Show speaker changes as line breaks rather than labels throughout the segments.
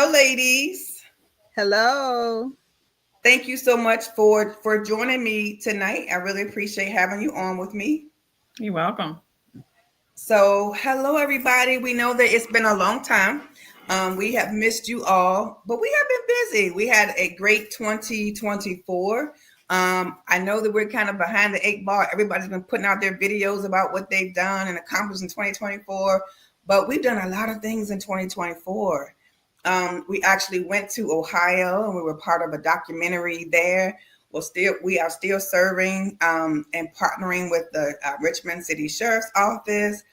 Hello, ladies.
Hello.
Thank you so much for joining me tonight. I really appreciate having you on with me.
You're welcome.
So, hello, everybody. We know that it's been a long time. We have missed you all, but we have been busy. We had a great 2024. I know that we're kind of behind the eight ball. Everybody's been putting out their videos about what they've done and accomplished in 2024, but we've done a lot of things in 2024. We actually went to Ohio and we were part of a documentary there. We are still serving and partnering with the Richmond City Sheriff's Office,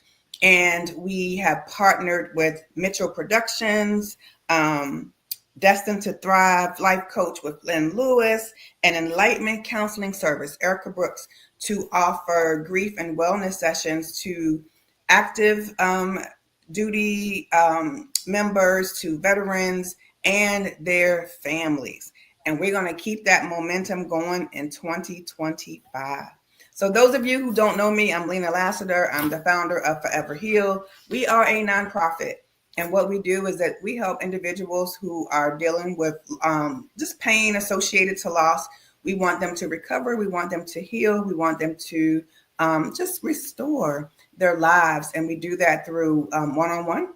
and we have partnered with Mitchell Productions, Destined to Thrive Life Coach with Lynn Lewis, and Enlightenment Counseling Service, Erica Brooks, to offer grief and wellness sessions to active duty members, to veterans and their families. And we're going to keep that momentum going in 2025. So those of you who don't know me, I'm Lena Lassiter. I'm the founder of Forever Heal. We are a nonprofit. And what we do is that we help individuals who are dealing with just pain associated to loss. We want them to recover. We want them to heal. We want them to just restore their lives. And we do that through one-on-one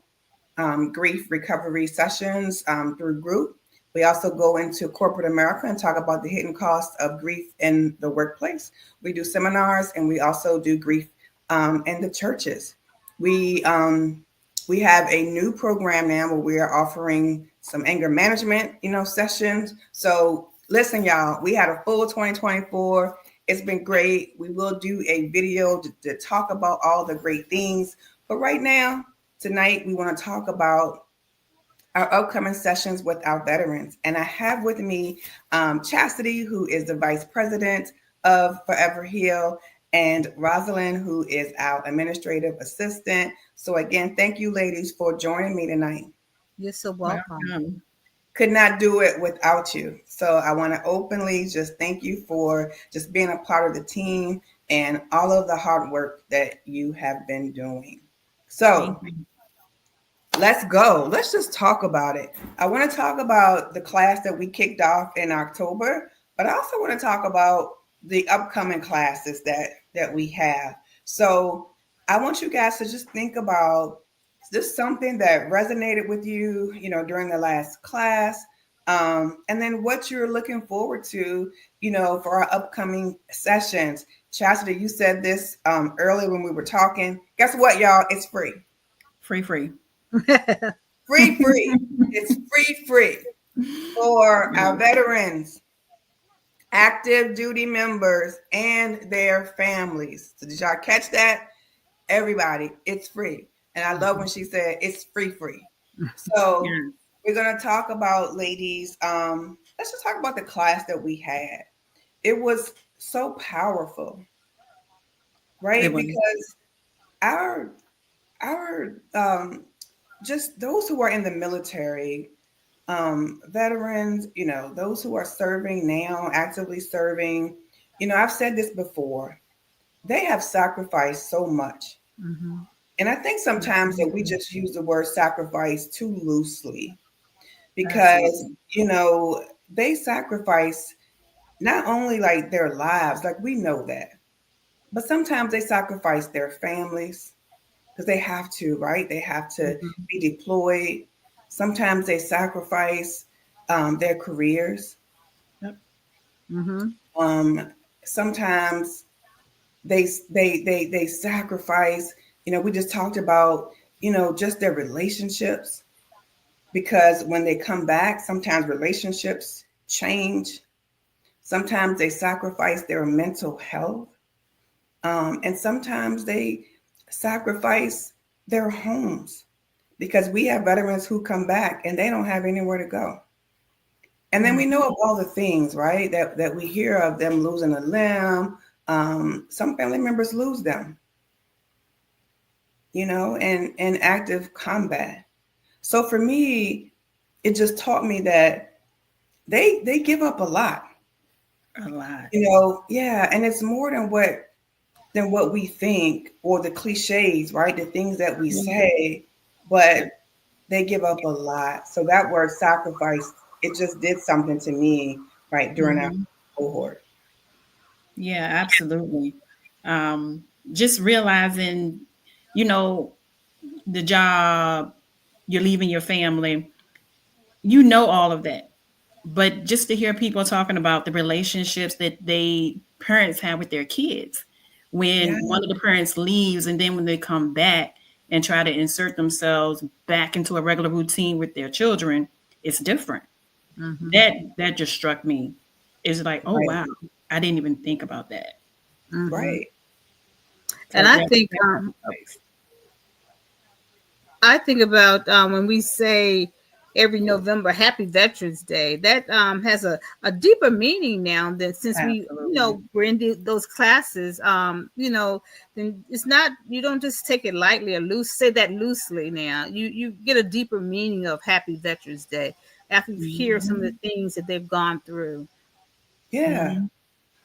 grief recovery sessions through group. We also go into corporate America and talk about the hidden costs of grief in the workplace. We do seminars, and we also do grief in the churches. We we have a new program now where we are offering some anger management, sessions. So listen, y'all, we had a full 2024. It's been great. We will do a video to talk about all the great things. But right now, tonight, we want to talk about our upcoming sessions with our veterans. And I have with me Chastity, who is the Vice President of Forever Heal, and Rosalind, who is our Administrative Assistant. So again, thank you, ladies, for joining me tonight.
You're so welcome.
Could not do it without you. So I want to openly just thank you for just being a part of the team and all of the hard work that you have been doing. So let's go. Let's just talk about it. I want to talk about the class that we kicked off in October, but I also want to talk about the upcoming classes that we have. So I want you guys to just think about this something that resonated with you, during the last class, and then what you're looking forward to, for our upcoming sessions. Chastity, you said this earlier when we were talking. Guess what, y'all? It's free.
Free.
Free. It's free for our veterans, active duty members, and their families. So did y'all catch that? Everybody, it's free. And I love when she said it's free. So we're going to talk about, ladies, let's just talk about the class that we had. It was so powerful, right? Because our just those who are in the military, veterans, those who are serving now, actively serving, I've said this before, they have sacrificed so much. Mm-hmm. And I think sometimes that we just use the word sacrifice too loosely because, they sacrifice not only like their lives, like we know that, but sometimes they sacrifice their families because they have to, right? They have to be deployed. Sometimes they sacrifice their careers.
Yep.
Sometimes they sacrifice. We just talked about just their relationships, because when they come back, sometimes relationships change. Sometimes they sacrifice their mental health, and sometimes they sacrifice their homes, because we have veterans who come back and they don't have anywhere to go. And then we know of all the things, right, that we hear of them losing a limb. Some family members lose them, in active combat. So for me, it just taught me that they give up a lot.
A lot.
Yeah, and it's more than what we think, or the cliches, right? The things that we say, but they give up a lot. So that word sacrifice, it just did something to me right during that
Mhm.
cohort.
Yeah, absolutely. Um, just realizing, you know, the job, you're leaving your family, all of that. But just to hear people talking about the relationships that they parents have with their kids,
Yeah,
when one of the parents leaves and then when they come back and try to insert themselves back into a regular routine with their children, it's different.
Mhm.
That just struck me. It's like, oh
right,
wow, I didn't even think about that.
Mhm.
right.
And
So that sacrifice.
I think about when we say every November Happy Veterans Day. That has a deeper meaning now than since
Absolutely.
we're in those classes. Then it's not, you don't just take it lightly or say that loosely. Now you get a deeper meaning of Happy Veterans Day after you hear some of the
Mhm.
things that they've gone through.
Yeah.
Mhm.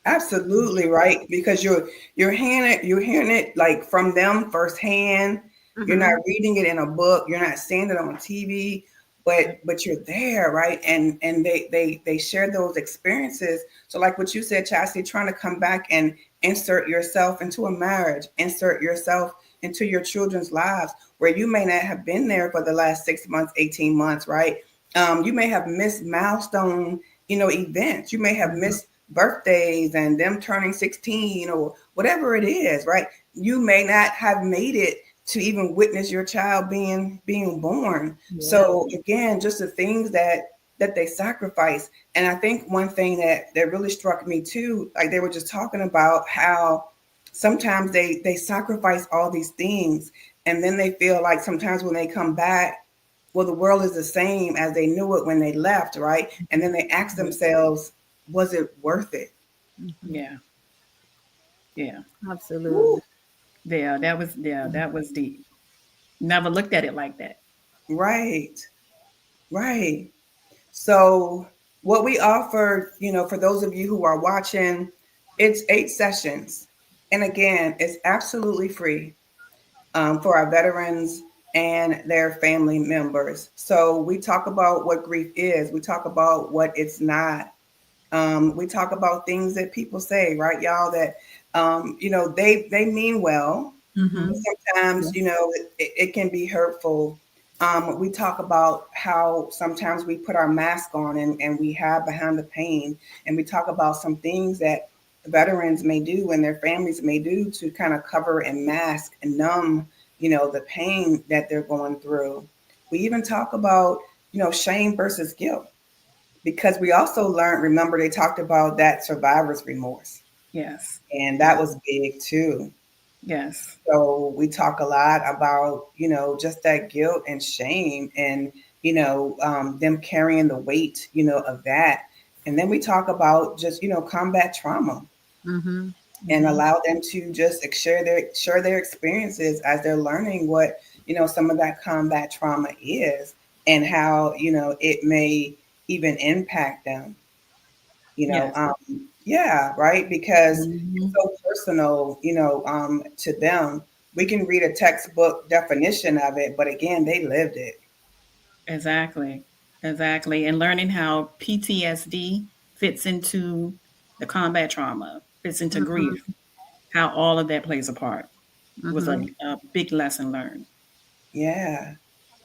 Absolutely right, because you're hearing it like from them firsthand. You're not
Mm-hmm.
reading it in a book. You're not seeing it on TV, but
Yep.
you're there, right? And they share those experiences. So like what you said, Chastity, trying to come back and insert yourself into a marriage, insert yourself into your children's lives, where you may not have been there for the last 6 months, 18 months, right? You may have missed milestone, events. You may have
Mhm.
missed birthdays and them turning 16 or whatever it is, right? You may not have made it to even witness your child being born.
Yeah.
So again, just the things that they sacrifice. And I think one thing that really struck me too, like they were just talking about how sometimes they sacrifice all these things, and then they feel like sometimes when they come back, well, the world is the same as they knew it when they left, right? And then they ask
Yeah.
themselves, was it worth it?
Mhm.
Yeah. Yeah.
Absolutely.
Woo.
That was deep. Never looked at it like that.
Right, right. So what we offer, for those of you who are watching, it's 8 sessions. And again, it's absolutely free for our veterans and their family members. So we talk about what grief is. We talk about what it's not. We talk about things that people say, right, y'all, that they mean well, but
Mhm.
sometimes it can be hurtful. We talk about how sometimes we put our mask on and we hide behind the pain, and we talk about some things that veterans may do and their families may do to kind of cover and mask and numb the pain that they're going through. We even talk about shame versus guilt, because we also learned, remember, they talked about that survivor's remorse,
Yes.
and that
Yeah.
was big too.
Yes.
So we talk a lot about, just that guilt and shame, and, them carrying the weight, of that. And then we talk about just, combat trauma,
Mm-hmm.
and
Mm-hmm.
allow them to just share their experiences as they're learning what, some of that combat trauma is, and how, it may even impact them.
Yes.
Yeah, right, because it's
Mhm.
so personal, to them. We can read a textbook definition of it, but again, they lived it.
Exactly. Exactly. And learning how PTSD fits into the combat trauma, fits into grief,
Mm-hmm.
how all of that plays a part was
Mm-hmm.
a big lesson learned.
Yeah.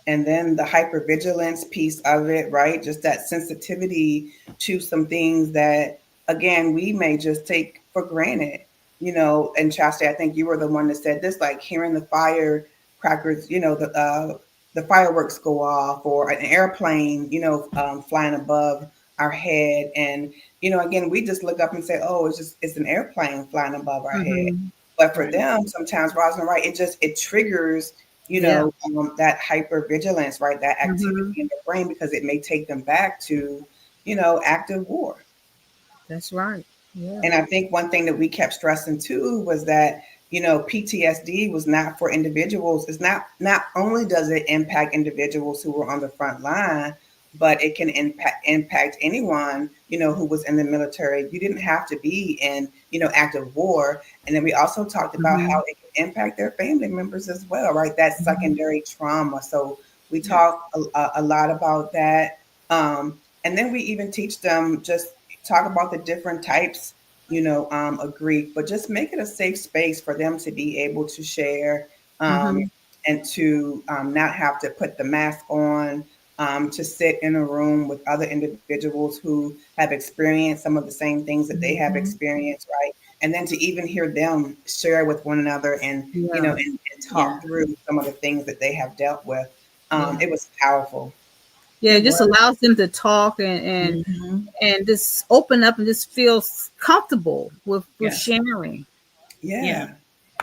And then the hypervigilance piece of it, right? Just that sensitivity to some things that, again, we may just take for granted, And Chastity, I think you were the one that said this, like hearing the firecrackers, the fireworks go off, or an airplane, flying above our head, and again, we just look up and say, oh, it's an airplane flying above our head.
Mm-hmm.
But for
Right.
them, sometimes, Rosalind, right, it triggers
Yeah.
that hypervigilance, right? That activity
Mm-hmm.
in the brain, because it may take them back to, active war.
That's right. Yeah.
And I think one thing that we kept stressing too was that, PTSD was not for individuals. It's not only does it impact individuals who were on the front line, but it can impact anyone, who was in the military. You didn't have to be in, active war. And then we also talked about
Mm-hmm.
how it can impact their family members as well, right? That
Mhm.
secondary trauma. So We
Yeah.
talk a lot about that. And then we even teach them, just talk about the different types, of grief, but just make it a safe space for them to be able to share, um,
Mm-hmm.
and to not have to put the mask on, to sit in a room with other individuals who have experienced some of the same things that they have
Mm-hmm.
experienced, right? And then to even hear them share with one another, and
Yeah.
and
Yeah.
talk through some of the things that they have dealt with.
Yeah.
It was powerful.
Yeah.
It
It just
was.
allows them to talk
Hmm.
and just open up and just feel comfortable with
Yes.
sharing.
Yeah.
Yeah.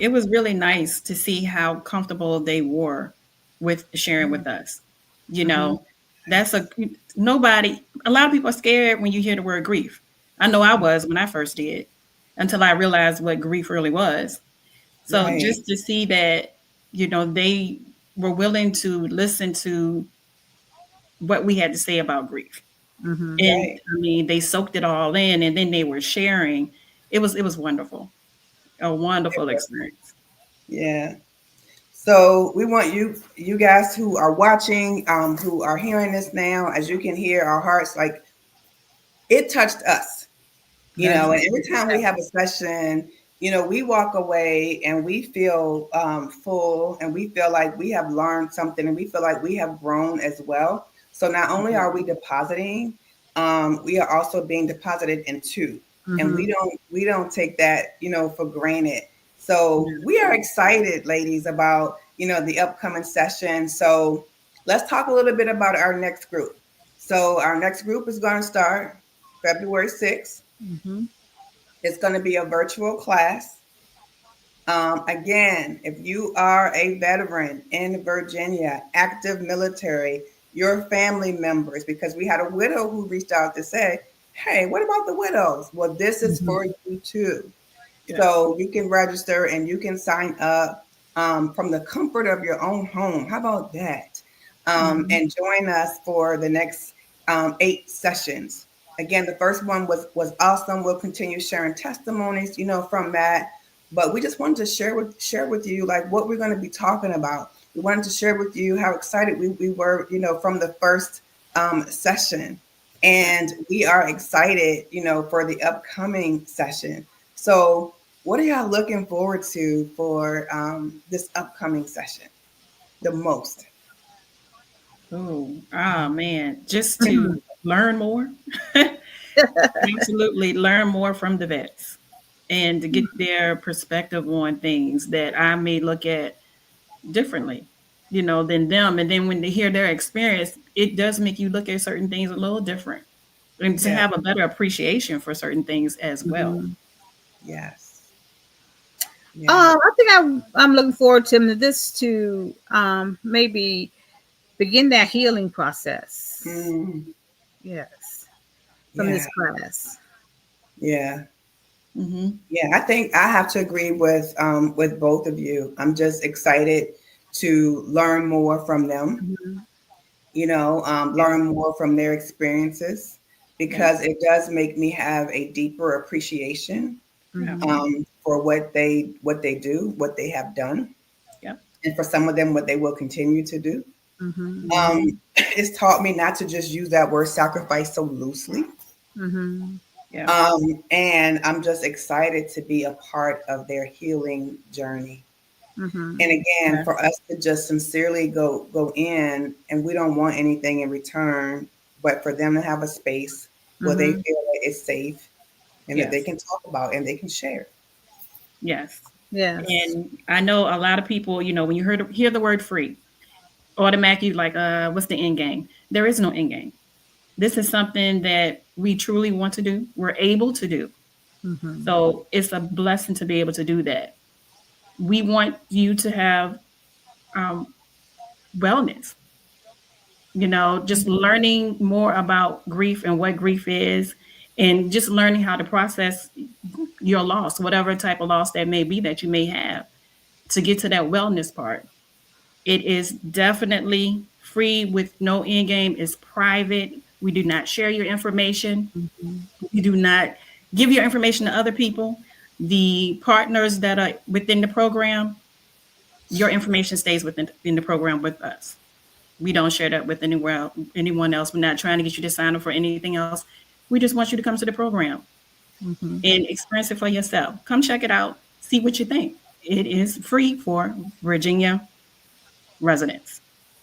It was really nice to see how comfortable they were with sharing with us. You
Mm-hmm.
know, that's a nobody, a lot of people are scared when you hear the word grief. I know I was when I first did, until I realized what grief really was. So
Right.
just to see that, they were willing to listen to what we had to say about grief.
Mm-hmm.
And
Right.
I mean, they soaked it all in and then they were sharing. It was wonderful. A
It
wonderful
was.
experience.
Yeah. So we want you guys who are watching, who are hearing this now, as you can hear, our hearts, like, it touched us.
That's
And every time we
Yeah.
have a session, we walk away and we feel full, and we feel like we have learned something, and we feel like we have grown as well. So not only are we depositing, we are also being deposited into, and
Mm-hmm.
we don't take that, for granted. So we are excited, ladies, about, the upcoming session. So let's talk a little bit about our next group. So our next group is going to start February 6th.
Mm-hmm.
It's going to be a virtual class. Again, if you are a veteran in Virginia, active military, your family members, because we had a widow who reached out to say, hey, what about the widows? Well, this is
Mm-hmm.
for you too.
Yes.
So you can register and you can sign up, from the comfort of your own home. How about that?
Mm-hmm.
And join us for the next 8 sessions. Again, the first one was awesome. We'll continue sharing testimonies, from that. But we just wanted to share with you, like, what we're going to be talking about. We wanted to share with you how excited we were, from the first session.
Yeah.
And we are excited, for the upcoming session. So, what are y'all looking forward to for this upcoming session the most?
Oh man, just to learn more. Absolutely learn more from the vets and to get their perspective on things that I may look at differently, than them. And then when they hear their experience, it does make you look at certain things a little different and to
Yeah.
have a better appreciation for certain things as well.
Mm-hmm.
Yes. Yeah.
I think I'm looking forward to this to maybe begin that healing process.
Mm,
Yes, from
yeah.
this class.
Yeah.
Hmm.
Yeah. I think I have to agree with both of you. I'm just excited to learn more from them.
Mm-hmm.
Yeah.
Learn more from their experiences, because
Yes.
it does make me have a deeper appreciation,
Yeah.
Mm-hmm.
for what they do, what they have done,
Yep.
and for some of them, what they will continue to do.
Mm-hmm.
Hmm.
It's taught me not to just use that word sacrifice so loosely.
Mm-hmm.
Yeah.
And I'm just excited to be a part of their healing journey.
Mm-hmm.
And again,
Yes.
for us to just sincerely go in, and we don't want anything in return, but for them to have a space where they
Mm-hmm.
feel that it's safe, and that they
Yes.
can talk about and they can share.
Yes.
Yes.
And I know a lot of people, when you hear the word free, automatically like, what's the end game? There is no end game. This is something that we truly want to do. We're able to do.
Mm-hmm.
So it's a blessing to be able to do that. We want you to have um, wellness, just learning more about grief and what grief is, and just learning how to process your loss, whatever type of loss that may be that you may have, to get to that wellness part. It is definitely free with no end game. It's private. We do not share your information.
Mm-hmm.
We do not give your information to other people. The partners that are within the program, your information stays within in the program with us. We don't share that with anyone else. We're not trying to get you to sign up for anything else. We just want you to come to the program
Mm-hmm.
and experience it for yourself. Come check it out. See what you think. It is free for Virginia residents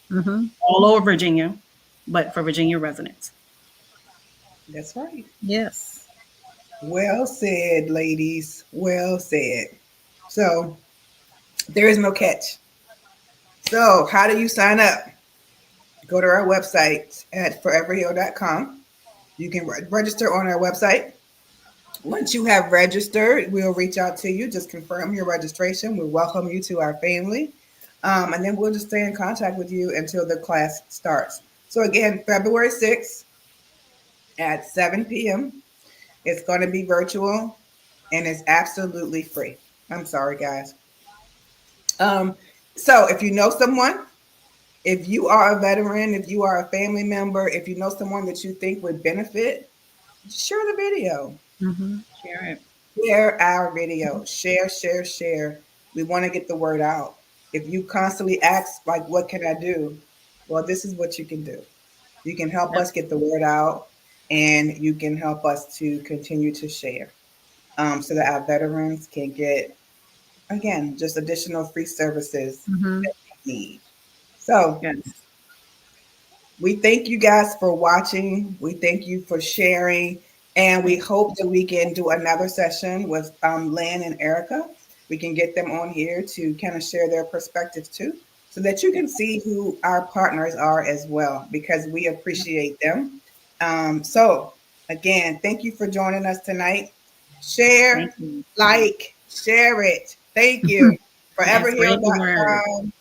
Mm-hmm.
all over Virginia, but for Virginia residents.
That's right.
Yes.
Well said, ladies. Well said. So there is no catch. So how do you sign up? Go to our website at foreverheal.com. You can register on our website. Once you have registered, we'll reach out to you. Just confirm your registration. We'll welcome you to our family. And then we'll just stay in contact with you until the class starts. So, again, February 6th at 7 p.m. It's going to be virtual and it's absolutely free. I'm sorry, guys. Um, so, if you know someone, if you are a veteran, if you are a family member, if you know someone that you think would benefit, share the video.
Mm-hmm.
Share it.
Share our video. Share, share, share. We want to get the word out. If you constantly ask, like, what can I do? Well, this is what you can do. You can help us get the word out and you can help us to continue to share so that our veterans can get, again, just additional free services
Mm-hmm.
that they need. So,
Yes.
we thank you guys for watching. We thank you for sharing. And we
Thank
hope that we can do another session with Lynn and Erica. We can get them on here to kind of share their perspectives too, so that you
you.
can see who our partners are as well, because we appreciate them. So, again, thank you for joining us tonight.
Thank
Share,
you.
like, share it. Thank you.
And spread the word.
Foreverheal.com.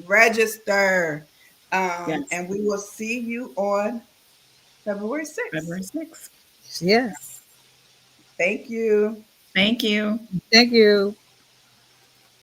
Register.
Yes.
And we will see you on February 6th.
February 6th.
Yes.
Thank you.
Thank you.
Thank you.